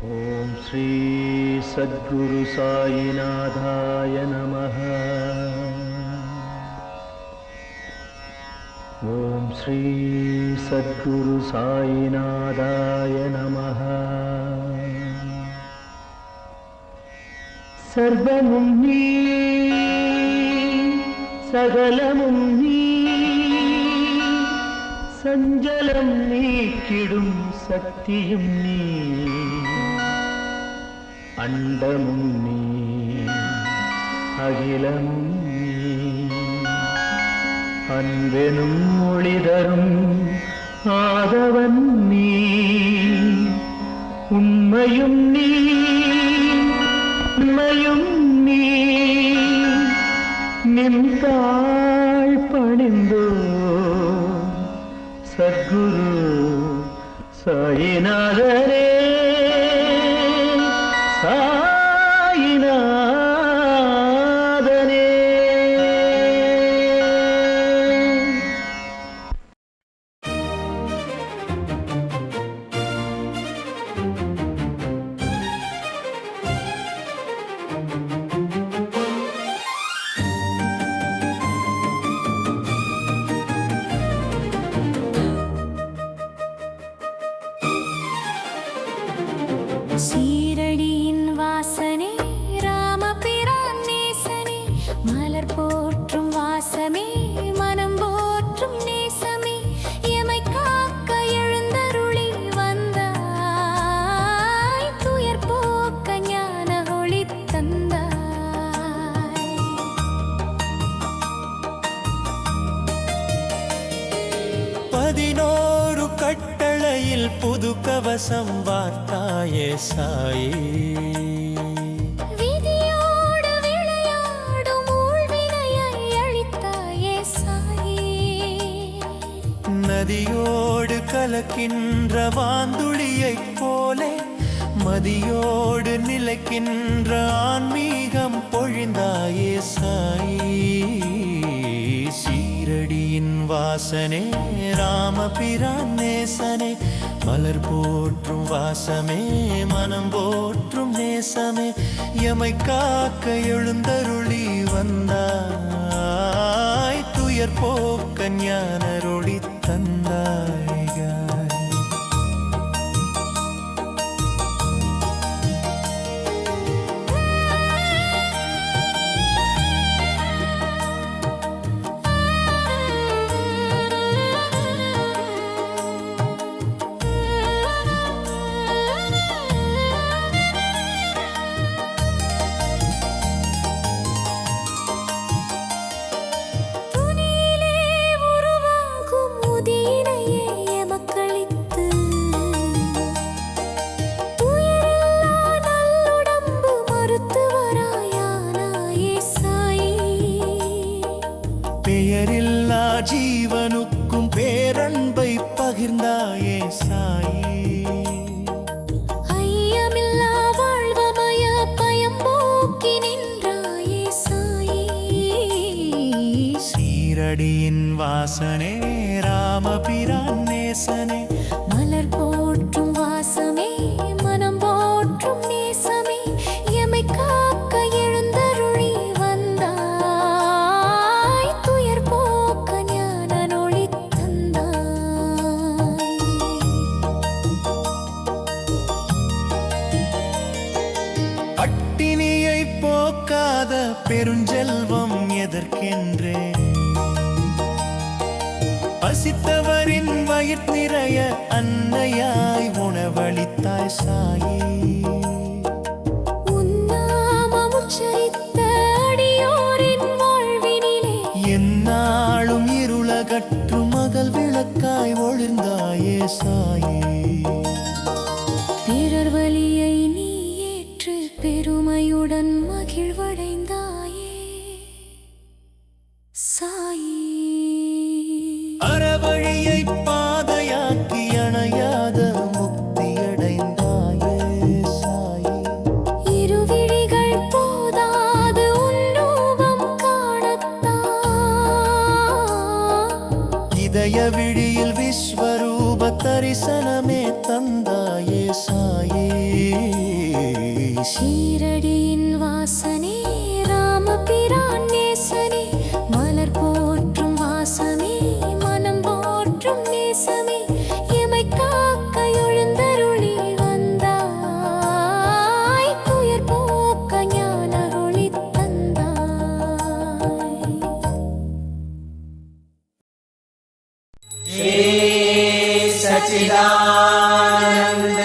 ஓம் ஸ்ரீ சத்குரு சாயிநாதாய நமः. ஓம் ஸ்ரீ சத்குரு சாயிநாதாய நமः. சர்வமும் நீ, சகலமும் நீ, சஞ்சலம் நீக்கிடும் சக்தியும் நீ, அண்டமும் நீ, அகிலமும் நீ, அன்பெனும் ஒளிதரும் ஆதவன் நீ, உண்மையும் நீ, உண்மையும் நீ, நின்றாள் பணிந்தோ சத்குரு சாயிநாதரே. சீரடியின் வாசனே ராமபிரான் நேசனே, மலர் போற்றும் வாசமே மனம் போற்றும் நேசமே, எமை காக்க எழுந்தருளி வந்தாய், துயர் போக்க ஞான ஒளி தந்தாய். 11 கட்டளையில் புது கவசம் வார்த்தாயே சாயி, விதியோடு விளையாடும் ஊழ்வினையை அழித்தாயே சாயி, நதியோடு கலக்கின்ற வாந்துளியைப் போலே மதியோடு நிலைக்கின்ற ஆன்மீகம் பொழிந்தாயே சாயி. சீரடியின் வாசனே ராமபிரான் நேசனே, மலர் போற்றும் வாசமே மனம் போற்றும் நேசமே, எமை காக்க எழுந்தருளி வந்தாய், துயர் போக்க ஞானருளி தந்தாய். பெயரில்லா ஜீவனுக்கும் பேரன்பை பகிர்ந்தாயே சாயி, ஐயமில்லா வாழ்வமய பயம் போக்கி நின்றாயே சாயி. சீரடியின் வாசனே ராமபிரான் நேசனே, மலர் போற்றும் வாசமே மனம் போற்றும் நேசமே, எமை காக்க எழுந்தருளி வந்தாய், துயர் போக்க ஞான ஒளி தந்தாய். பட்டினியை போக்காத பெருஞ்செல்வம் எதற்கென்றே, பசித்தவரின் வயிற் நிறைய அன்னையாய் உணவளித்தாய் சாயி, உன்னாமம் உச்சரித்த அடியோரின் வாழ்வினிலே எந்நாளும் இருளகற்று மகள் விளக்காய் ஒளிர்ந்தாயே சாயி. பிறர் வலியை நீ ஏற்று பெருமையுடன் மகிழ்வடைந்தாயே சாயி. அறவழியை பாதையாக்கி அணையாத முக்தியடைந்தாயே சாயி. இருவிழிகள் போதாது உன் ரூபம் காணத்தான், இதய விழியில் விஸ்வரூப தரிசனமே தந்தாயே சாயே. ஷீரடியின் வாசனே ராமபிரான் நேசனே மலர் போற்றும் வாசமே மனம் போற்றும் நேசமே எமை காக்க எழுந்தருளி வந்தாய் துயர் போக்க ஞான ஒளி தந்தாய் सच्चिदानंद